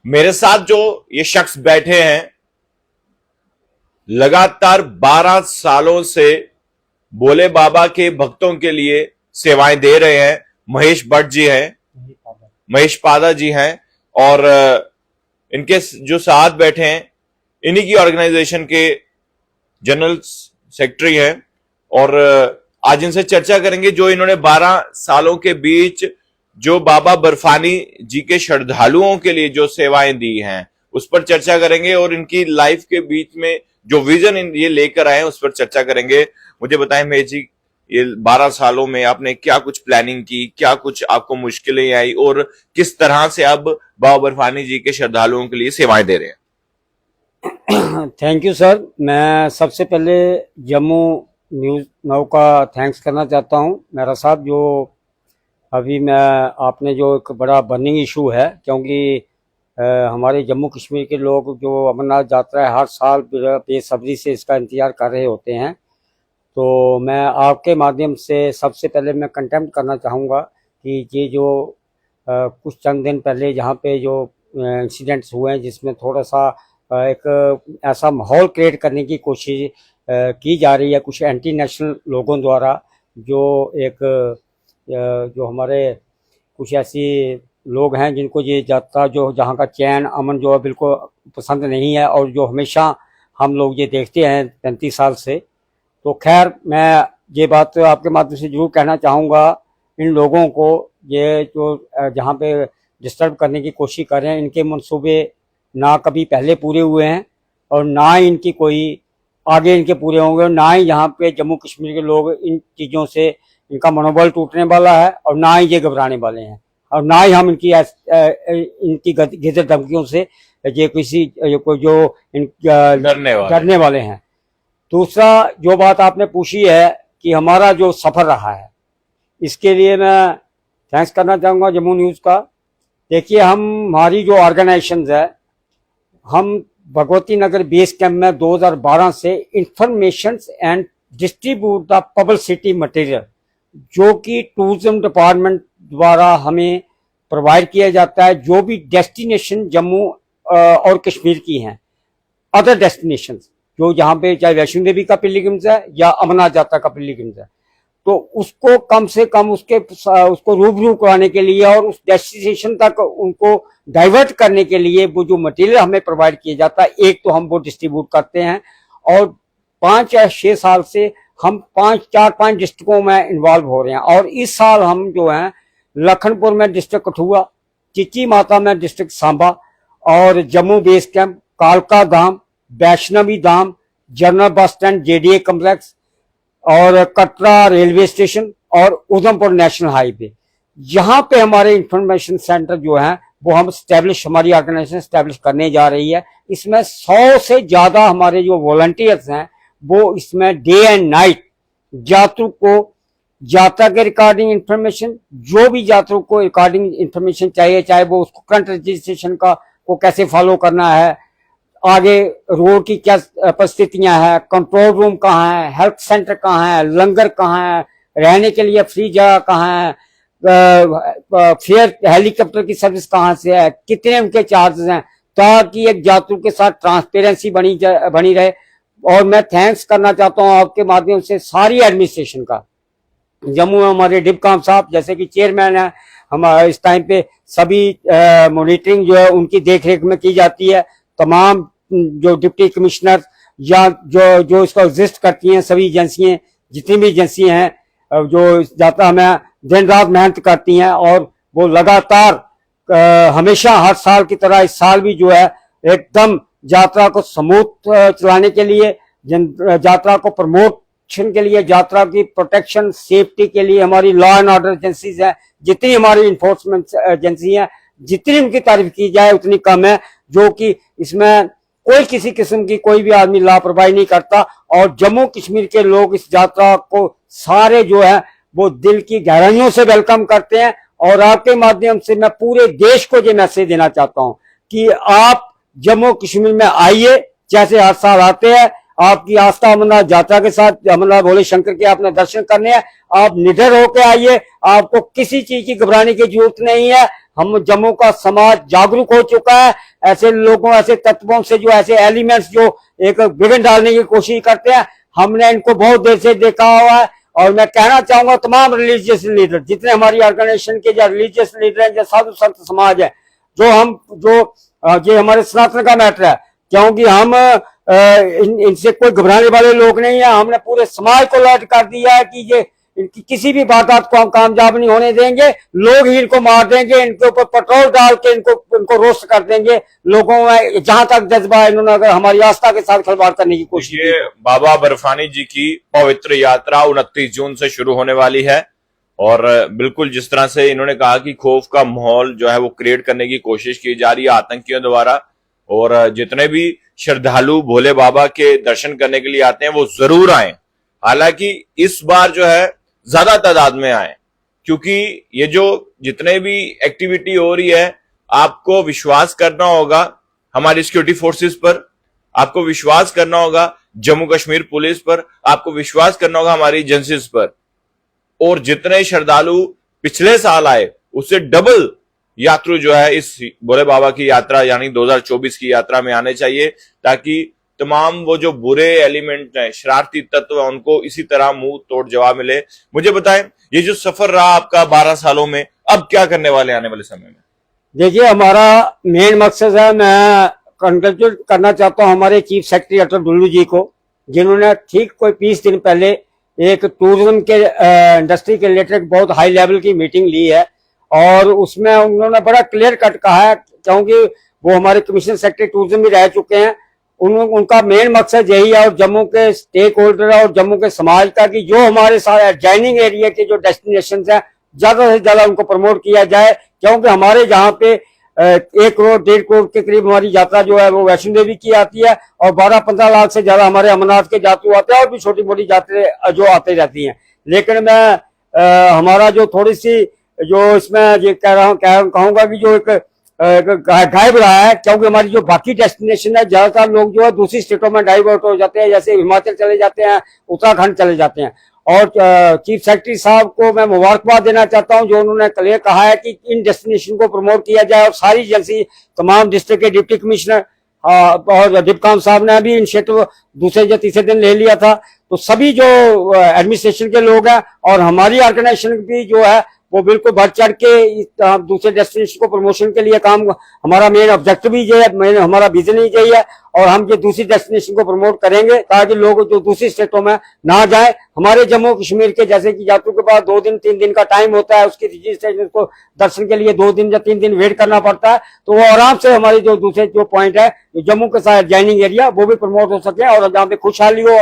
मेरे साथ जो ये शख्स बैठे हैं, लगातार 12 सालों से भोले बाबा के भक्तों के लिए सेवाएं दे रहे हैं। महेश भट्ट जी हैं, महेश पादा जी हैं, और इनके जो साथ बैठे हैं इन्हीं की ऑर्गेनाइजेशन के जनरल सेक्रेटरी हैं। और आज इनसे चर्चा करेंगे जो इन्होंने 12 सालों के बीच जो बाबा बर्फानी जी के श्रद्धालुओं के लिए जो सेवाएं दी हैं उस पर चर्चा करेंगे, और इनकी लाइफ के बीच में जो विजन ये लेकर आए हैं उस पर चर्चा करेंगे। मुझे बताएं महेश जी, ये 12 सालों में आपने क्या कुछ प्लानिंग की, क्या कुछ आपको मुश्किलें आई, और किस तरह से अब बाबा बर्फानी जी के श्रद्धालुओं के लिए सेवाएं दे रहे हैं? Thank you sir. मैं सबसे पहले जम्मू न्यूज़ नाउ का थैंक्स करना चाहता हूं। मेरा साहब, जो अभी आपने जो एक बड़ा बर्निंग इशू है, क्योंकि हमारे जम्मू कश्मीर के लोग जो अमरनाथ यात्रा है हर साल बेसब्री से इसका इंतज़ार कर रहे होते हैं। तो मैं आपके माध्यम से सबसे पहले मैं कंटेम्प्ट करना चाहूँगा कि ये जो कुछ चंद दिन पहले जहाँ पे जो इंसिडेंट्स हुए हैं जिसमें थोड़ा सा एक ऐसा माहौल क्रिएट करने की कोशिश की जा रही है कुछ एंटी नेशनल लोगों द्वारा, जो जो हमारे कुछ ऐसी लोग हैं जिनको ये यात्रा जो जहाँ का चैन अमन जो है बिल्कुल पसंद नहीं है, और जो हमेशा हम लोग ये देखते हैं 35 साल से। तो खैर, मैं ये बात आपके माध्यम से जरूर कहना चाहूँगा इन लोगों को, ये जो जहाँ पे डिस्टर्ब करने की कोशिश कर रहे हैं, इनके मंसूबे ना कभी पहले पूरे हुए हैं और ना इनकी कोई आगे इनके पूरे होंगे, ना ही यहाँ पे जम्मू कश्मीर के लोग इन चीज़ों से इनका मनोबल टूटने वाला है, और ना ही ये घबराने वाले हैं, और ना ही हम इनकी गिरद धमकियों से ये किसी को जो डरने वाले हैं। दूसरा जो बात आपने पूछी है कि हमारा जो सफ़र रहा है, इसके लिए मैं थैंक्स करना चाहूँगा जम्मू न्यूज़ का। देखिए, हमारी जो ऑर्गेनाइजेशन है, हम भगवती नगर बेस कैंप में 2012 से information and distribute the publicity material, जो कि टूरिज्म डिपार्टमेंट द्वारा हमें प्रोवाइड किया जाता है, जो भी डेस्टिनेशन जम्मू और कश्मीर की हैं, अदर डेस्टिनेशन जो जहाँ पे चाहे वैष्णो देवी का पिलग्रिम्स है या अमरनाथ यात्रा का पिलग्रिम्स है, तो उसको कम से कम उसको रूबरू कराने के लिए और उस डेस्टिनेशन तक उनको डाइवर्ट करने के लिए वो जो मटेरियल हमें प्रोवाइड किया जाता है, एक तो हम वो डिस्ट्रीब्यूट करते हैं, और 5 या 6 साल से हम 4-5 डिस्ट्रिक्टों में इन्वॉल्व हो रहे हैं। और इस साल हम जो हैं लखनपुर में डिस्ट्रिक्ट कठुआ, चिची माता में डिस्ट्रिक्ट सांबा, और जम्मू बेस कैंप, कालका Dham, Vaishnavi Dham, general bus stand JDA complex, और कटरा रेलवे स्टेशन, और उधमपुर नेशनल हाईवे, यहाँ पे हमारे इंफॉर्मेशन सेंटर जो है वो हम हमारी ऑर्गेनाइजेशन स्टैब्लिश करने जा रही है। इसमें 100 से ज्यादा हमारे जो वॉलंटियर्स हैं वो इसमें डे एंड नाइट यात्रु को यात्रा के रिगार्डिंग इंफॉर्मेशन, जो भी यात्रु को रिगार्डिंग इंफॉर्मेशन चाहिए, चाहे वो उसको करंट रजिस्ट्रेशन को कैसे फॉलो करना है, आगे रोड की क्या परिस्थितियां हैं, कंट्रोल रूम कहाँ है, हेल्थ सेंटर कहाँ है, लंगर कहाँ है, रहने के लिए फ्री जगह कहाँ है, फेयर हेलीकॉप्टर की सर्विस कहाँ से है, कितने उनके चार्जेस हैं, ताकि एक यात्रु के साथ ट्रांसपेरेंसी बनी रहे। और मैं थैंक्स करना चाहता हूँ आपके माध्यम से सारी एडमिनिस्ट्रेशन का। जम्मू में हमारे डिबकाम साहब जैसे कि चेयरमैन है, हमारे इस टाइम पे सभी मॉनिटरिंग जो है उनकी देखरेख में की जाती है। तमाम जो डिप्टी कमिश्नर या जो इसको एग्जिस्ट करती हैं सभी एजेंसियां, जितनी भी एजेंसियां हैं जो यात्रा में दिन रात मेहनत करती हैं, और वो लगातार हमेशा हर साल की तरह इस साल भी जो है एकदम यात्रा को स्मूथ चलाने के लिए, यात्रा को प्रमोशन के लिए, यात्रा की प्रोटेक्शन सेफ्टी के लिए हमारी लॉ एंड ऑर्डर एजेंसीज है, जितनी हमारी इन्फोर्समेंट एजेंसी है, जितनी उनकी तारीफ की जाए उतनी कम है, जो कि इसमें कोई किसी किस्म की कोई भी आदमी लापरवाही नहीं करता। और जम्मू कश्मीर के लोग इस यात्रा को सारे जो है वो दिल की गहराइयों से वेलकम करते हैं। और आपके माध्यम से मैं पूरे देश को ये मैसेज देना चाहता हूं कि आप जम्मू कश्मीर में आइए, जैसे हर साल आते हैं, आपकी आस्था अमरनाथ यात्रा के साथ अमरनाथ भोले शंकर के आपने दर्शन करने हैं, आप निडर होकर आइए, आपको किसी चीज की घबराने की जरूरत नहीं है। हम जम्मू का समाज जागरूक हो चुका है, ऐसे लोगों, ऐसे तत्वों से, जो ऐसे एलिमेंट्स जो एक विघ्न डालने की कोशिश करते हैं, हमने इनको बहुत देर से देखा हुआ है। और मैं कहना चाहूंगा तमाम रिलीजियस लीडर, जितने हमारी ऑर्गेनाइजेशन के जो रिलीजियस लीडर हैं, जो साधु संत समाज है, ये हमारे सनातन का मैटर है, क्योंकि हम इनसे कोई घबराने वाले लोग नहीं है। हमने पूरे समाज को अलर्ट कर दिया है कि ये इनकी किसी भी वारदात को हम कामयाब नहीं होने देंगे। लोग ही इनको मार देंगे, इनके ऊपर पेट्रोल डाल के इनको रोस्ट कर देंगे। लोगों में जहां तक जज्बा है, इन्होंने अगर हमारी आस्था के साथ खिलवाड़ करने की कोशिश की। बाबा बर्फानी जी की पवित्र यात्रा 29 जून से शुरू होने वाली है, और बिल्कुल जिस तरह से इन्होंने कहा कि खौफ का माहौल जो है वो क्रिएट करने की कोशिश की जा रही है आतंकियों द्वारा, और जितने भी श्रद्धालु भोले बाबा के दर्शन करने के लिए आते हैं वो जरूर आए। हालांकि इस बार जो है ज्यादा तादाद में आए, क्योंकि ये जो जितने भी एक्टिविटी हो रही है, आपको विश्वास करना होगा हमारी सिक्योरिटी फोर्सेस पर, आपको विश्वास करना होगा जम्मू कश्मीर पुलिस पर, आपको विश्वास करना होगा हमारी एजेंसीज पर। और जितने श्रद्धालु पिछले साल आए उससे डबल यात्रु जो है इस भोले बाबा की यात्रा यानी 2024 की यात्रा में आने चाहिए, ताकि तमाम वो जो बुरे एलिमेंट हैं, शरारती तत्व हैं, उनको इसी तरह मुंह तोड़ जवाब मिले। मुझे बताएं, ये जो सफर रहा आपका 12 सालों में, अब क्या करने वाले आने वाले समय में? देखिए, हमारा मेन मकसद है, मैं कंग्रेचुलेट करना चाहता हूं हमारे चीफ सेक्रेटरी अटल डुल्लू जी को, जिन्होंने ठीक कोई 20 दिन पहले एक टूरिज्म के इंडस्ट्री के रिलेटेड बहुत हाई लेवल की मीटिंग ली है, और उसमें उन्होंने बड़ा क्लियर कट कहा है, क्योंकि वो हमारे कमिश्नर सेक्रेटरी टूरिज्म भी रह चुके हैं। उनका मेन मकसद यही है, और जम्मू के स्टेक होल्डर और जम्मू के समाज का, कि जो हमारे सारे एडजॉइनिंग एरिया के जो डेस्टिनेशन है ज्यादा से ज्यादा उनको प्रमोट किया जाए, क्योंकि हमारे जहाँ पे 1 करोड़ 1.5 करोड़ के करीब हमारी यात्रा जो है वो वैष्णो देवी की आती है, और 12-15 लाख से ज्यादा हमारे अमरनाथ के यात्रु आते हैं, और भी छोटी मोटी यात्रा जो आती रहती हैं। लेकिन मैं हमारा जो थोड़ी सी जो इसमें ये कहूंगा कि जो एक गायब रहा है, क्योंकि हमारी जो बाकी डेस्टिनेशन है, ज्यादातर लोग जो है दूसरी स्टेटों में डाइवर्ट हो जाते हैं, जैसे हिमाचल चले जाते हैं, उत्तराखंड चले जाते हैं। और चीफ सेक्रेटरी साहब को मैं मुबारकबाद देना चाहता हूं, जो उन्होंने क्लियर कहा है कि इन डेस्टिनेशन को प्रमोट किया जाए, और सारी एजेंसी, तमाम डिस्ट्रिक्ट के डिप्टी कमिश्नर और डिप्कॉम साहब ने भी इनिशिएटिव दूसरे या तीसरे दिन ले लिया था। तो सभी जो एडमिनिस्ट्रेशन के लोग हैं और हमारी ऑर्गेनाइजेशन भी जो है वो बिल्कुल बढ़ चढ़ के दूसरे डेस्टिनेशन को प्रमोशन के लिए काम, हमारा मेन ऑब्जेक्टिव भी ये है, हमारा विजन ही यही है, और हम ये दूसरी डेस्टिनेशन को प्रमोट करेंगे ताकि लोग जो दूसरी स्टेटों में ना जाए। हमारे जम्मू कश्मीर के जैसे कि यात्रियों के पास 2 दिन 3 दिन का टाइम होता है, उसकी रजिस्ट्रेशन को दर्शन के लिए 2 दिन या 3 दिन वेट करना पड़ता है, तो वो आराम से हमारे जो दूसरे जो पॉइंट है, जम्मू के साथ जॉइनिंग एरिया, वो भी प्रमोट हो सके, और जहाँ पे खुशहाली हो,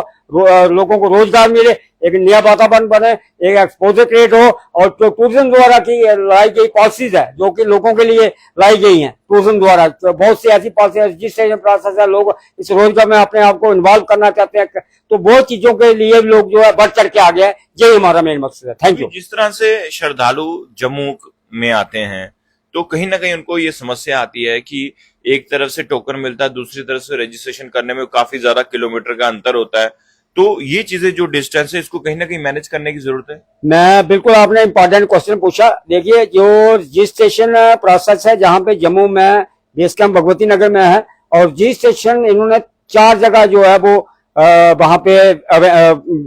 लोगों को रोजगार मिले, एक नया वातावरण बने, एक एक्सपोजर क्रिएट हो। और जो टूरिज्म द्वारा की लाई गई पॉलिसीज है, जो कि लोगों के लिए लाई गई हैं टूरिज्म द्वारा, तो बहुत सी ऐसी पॉलिसी रजिस्ट्रेशन प्रोसेस है, लोग इस रोजगार में अपने आप को इन्वॉल्व करना चाहते हैं, तो बहुत चीजों के लिए लोग जो है बढ़ चढ़ के आ गए। यही हमारा मेन मकसद है। Thank you. जिस तरह से श्रद्धालु जम्मू में आते हैं, तो कहीं ना कहीं उनको ये समस्या आती है कि एक तरफ से टोकन मिलता है, दूसरी तरफ से रजिस्ट्रेशन करने में काफी ज्यादा किलोमीटर का अंतर होता है, तो ये चीजें जो डिस्टेंस है इसको कहीं ना कहीं मैनेज करने की जरूरत है। मैं बिल्कुल, आपने इंपॉर्टेंट क्वेश्चन पूछा। देखिए, जो रजिस्ट्रेशन प्रोसेस है, जहाँ पे जम्मू में बेस कैंप भगवती नगर में है, और रजिस्ट्रेशन इन्होंने 4 जगह जो है वो वहां पे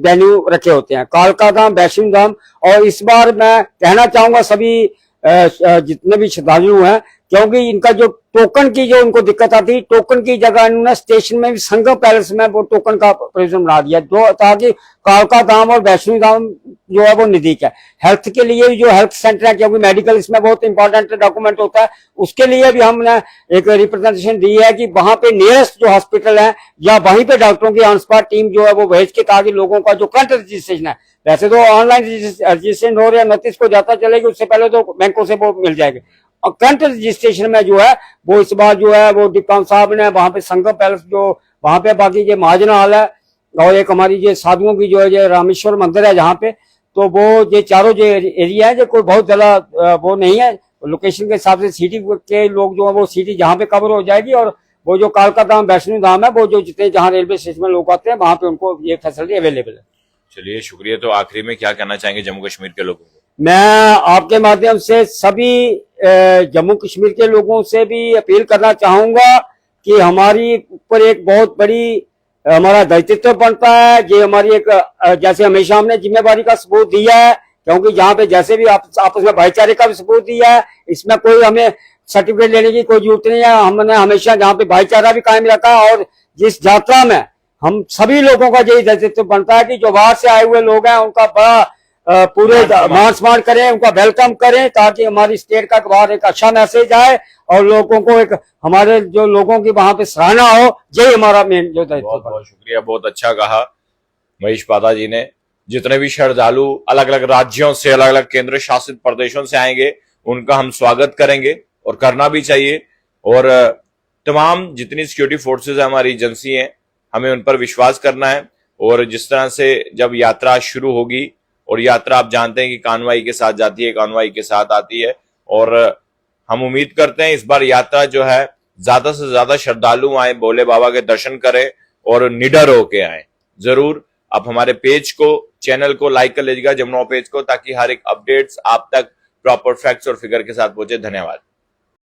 वेन्यू रखे होते हैं, कालका धाम, वैष्णो धाम। और इस बार मैं कहना चाहूंगा सभी जितने भी श्रद्धालु हैं, क्योंकि इनका जो टोकन की जो उनको दिक्कत आती है, टोकन की जगह इन्होंने स्टेशन में भी संगम पैलेस में वो टोकन का प्रोविजन बना दिया, जो ताकि कालका धाम और वैष्णो धाम जो है वो नजदीक है। हेल्थ के लिए भी जो हेल्थ सेंटर है, क्योंकि मेडिकल इसमें बहुत इंपॉर्टेंट डॉक्यूमेंट होता है, उसके लिए भी हमने एक रिप्रेजेंटेशन दी है कि वहां पे नियरेस्ट जो हॉस्पिटल है या वहीं पे डॉक्टरों की ऑन स्पॉट टीम जो है वो भेज के, ताकि लोगों का जो करंट रजिस्ट्रेशन है, वैसे तो ऑनलाइन रजिस्ट्रेशन हो रहा है, नोटिस को जाता चलेगी, उससे पहले तो बैंकों से वो मिल जाएगी। और करंट रजिस्ट्रेशन में जो है वो इस बार जो है वो डिप्कॉम साहब ने वहां पे संगम पैलेस, जो वहां पे बाकी ये महाजन हॉल है, और एक हमारी ये साधुओं की जो है ये रामेश्वर मंदिर है जहाँ पे, तो वो ये चारों जो एरिया है, जो कोई बहुत ज्यादा वो नहीं है, लोकेशन के हिसाब से सिटी के लोग जो है वो सिटी जहाँ पे कवर हो जाएगी, और वो जो कालका धाम, वैष्णो धाम है, वो जो जितने जहाँ रेलवे स्टेशन में लोग आते हैं वहां पे उनको ये फैसिलिटी अवेलेबल है। चलिए, शुक्रिया। तो आखिरी में क्या कहना चाहेंगे जम्मू कश्मीर के लोगों को? मैं आपके माध्यम से सभी जम्मू कश्मीर के लोगों से भी अपील करना चाहूंगा कि हमारी ऊपर एक बहुत बड़ी हमारा दायित्व बनता है। ये हमारी एक जैसे हमेशा हमने जिम्मेवारी का सबूत दिया है, क्योंकि जहाँ पे जैसे भी आपस में भाईचारे का भी सबूत दिया है, इसमें कोई हमें सर्टिफिकेट लेने की कोई जरूरत नहीं है। हमने हमेशा जहाँ पे भाईचारा भी कायम रखा है, और जिस यात्रा में हम सभी लोगों का यही दायित्व बनता है कि जो बाहर से आए हुए लोग हैं उनका बड़ा पूरे मान सम्मान करें, उनका वेलकम करें, ताकि हमारी स्टेट का बाहर एक अच्छा मैसेज आए और लोगों को एक हमारे जो लोगों की वहां पे सराहना हो। यही हमारा मेन जो दायित्व। बहुत बहुत शुक्रिया, बहुत अच्छा कहा महेश पादा जी ने। जितने भी श्रद्धालु अलग अलग राज्यों से, अलग अलग केंद्र शासित प्रदेशों से आएंगे, उनका हम स्वागत करेंगे और करना भी चाहिए। और तमाम जितनी सिक्योरिटी फोर्सेस है, हमारी एजेंसी है, हमें उन पर विश्वास करना है। और जिस तरह से जब यात्रा शुरू होगी, और यात्रा आप जानते हैं कि कानवाई के साथ जाती है, कानवाई के साथ आती है, और हम उम्मीद करते हैं इस बार यात्रा जो है ज्यादा से ज्यादा श्रद्धालु आए, भोले बाबा के दर्शन करें और निडर होके आए। जरूर आप हमारे पेज को, चैनल को लाइक कर लीजिएगा, जमुना पेज को, ताकि हर एक अपडेट्स आप तक प्रॉपर फैक्ट्स और फिगर के साथ पहुंचे। धन्यवाद।